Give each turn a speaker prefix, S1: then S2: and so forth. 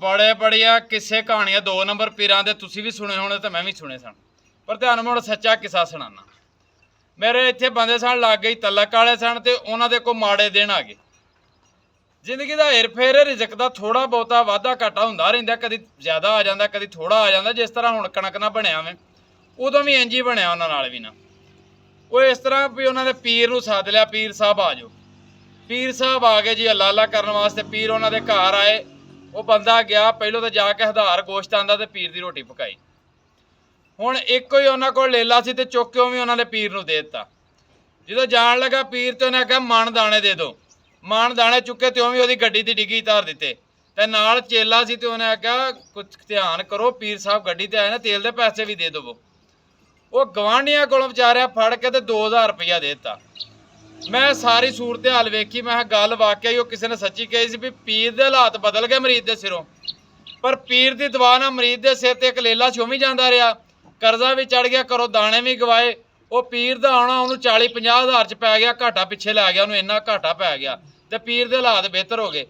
S1: ਬੜੇ ਬੜੀਆਂ ਕਿਸੇ ਕਹਾਣੀਆਂ 2 ਨੰਬਰ ਪੀਰਾਂ ਦੇ ਤੁਸੀਂ ਵੀ ਸੁਣੇ ਹੋਣੇ ਤੇ ਮੈਂ ਵੀ ਸੁਣੇ ਸਨ, ਪਰ ਤੁਹਾਨੂੰ ਮੈਂ ਹੁਣ ਸੱਚਾ ਕਿੱਸਾ ਸੁਣਾਉਣਾ। ਮੇਰੇ ਇੱਥੇ ਬੰਦੇ ਸਨ ਲੱਗ ਗਈ ਤਲਕ ਵਾਲੇ ਸਨ ਤੇ ਉਹਨਾਂ ਦੇ ਕੋਈ ਮਾੜੇ ਦਿਨ ਆ ਗਏ। ਜ਼ਿੰਦਗੀ ਦਾ ਹਿਰ ਫੇਰ ਰਿਜ਼ਕ ਦਾ ਥੋੜਾ ਬਹੁਤਾ ਵਾਧਾ ਘਾਟਾ ਹੁੰਦਾ ਰਹਿੰਦਾ, ਕਦੀ ਜ਼ਿਆਦਾ ਆ ਜਾਂਦਾ ਕਦੀ ਥੋੜਾ ਆ ਜਾਂਦਾ। ਜਿਸ ਤਰ੍ਹਾਂ ਹੁਣ ਕਣਕ ਨਾ ਬਣਿਆ ਵੇ ਉਦੋਂ ਵੀ ਇੰਝ ਹੀ ਬਣਿਆ ਉਹਨਾਂ ਨਾਲ ਵੀ ਨਾ। ਉਹ ਇਸ ਤਰ੍ਹਾਂ ਵੀ ਉਹਨਾਂ ਦੇ ਪੀਰ ਨੂੰ ਸੱਦ ਲਿਆ, ਪੀਰ ਸਾਹਿਬ ਆ ਜਾਓ। ਪੀਰ ਸਾਹਿਬ ਆ ਗਏ ਜੀ ਅੱਲਾ ਅੱਲਾ ਕਰਨ ਵਾਸਤੇ। ਪੀਰ ਉਹਨਾਂ ਦੇ ਘਰ ਆਏ। ਉਹ ਬੰਦਾ ਗਿਆ ਪਹਿਲੋਂ ਤਾਂ ਜਾ ਕੇ ਹਜ਼ਾਰ ਗੋਸ਼ਤ ਆਂਦਾ ਤੇ ਪੀਰ ਦੀ ਰੋਟੀ ਪਕਾਈ। ਹੁਣ ਇੱਕੋ ਹੀ ਉਹਨਾਂ ਕੋਲ ਲੇਲਾ ਸੀ ਤੇ ਚੁੱਕ ਕੇ ਉਹ ਵੀ ਉਹਨਾਂ ਦੇ ਪੀਰ ਨੂੰ ਦੇ ਦਿੱਤਾ। ਜਦੋਂ ਜਾਣ ਲੱਗਾ ਪੀਰ ਤੇ ਉਹਨੇ ਆਖਿਆ ਮਣ ਦਾਣੇ ਦੇ ਦਿਓ। ਮਣ ਦਾਣੇ ਚੁੱਕੇ ਤੇ ਉਹ ਵੀ ਉਹਦੀ ਗੱਡੀ ਦੀ ਡਿੱਗੀ ਧਰ ਦਿੱਤੇ ਤੇ ਨਾਲ ਚੇਲਾ ਸੀ ਤੇ ਉਹਨੇ ਆਖਿਆ ਕੁਝ ਧਿਆਨ ਕਰੋ, ਪੀਰ ਸਾਹਿਬ ਗੱਡੀ ਤੇ ਆਏ ਨਾ, ਤੇਲ ਦੇ ਪੈਸੇ ਵੀ ਦੇ ਦੇਵੋ। ਉਹ ਗਵਾਂਢੀਆਂ ਕੋਲੋਂ ਵਿਚਾਰਿਆ ਫੜ ਕੇ ਤੇ 2000 ਰੁਪਇਆ ਦੇ ਦਿੱਤਾ। ਮੈਂ ਸਾਰੀ ਸੂਰਤ ਹਾਲ ਵੇਖੀ, ਮੈਂ ਕਿਹਾ ਗੱਲ ਵਾਕਿਆ ਹੀ ਉਹ ਕਿਸੇ ਨੇ ਸੱਚੀ ਕਹੀ ਸੀ ਵੀ ਪੀਰ ਦੇ ਹਾਲਾਤ ਬਦਲ ਗਏ ਮਰੀਜ਼ ਦੇ ਸਿਰੋਂ। ਪਰ ਪੀਰ ਦੀ ਦੁਆ ਨਾਲ ਮਰੀਜ਼ ਦੇ ਸਿਰ ਤੇ ਇੱਕ ਲੇਲਾ ਛੋਮੀ ਜਾਂਦਾ ਰਿਹਾ, ਕਰਜ਼ਾ ਵੀ ਚੜ ਗਿਆ, ਘਰੋਂ ਦਾਣੇ ਵੀ ਗਵਾਏ। ਉਹ ਪੀਰ ਦਾ ਆਉਣਾ ਉਹਨੂੰ 40-50 ਹਜ਼ਾਰ 'ਚ ਪੈ ਗਿਆ, ਘਾਟਾ ਪਿੱਛੇ ਲੈ ਗਿਆ ਉਹਨੂੰ, ਇੰਨਾ ਘਾਟਾ ਪੈ ਗਿਆ ਤੇ ਪੀਰ ਦੇ ਹਾਲਾਤ ਬਿਹਤਰ ਹੋ ਗਏ।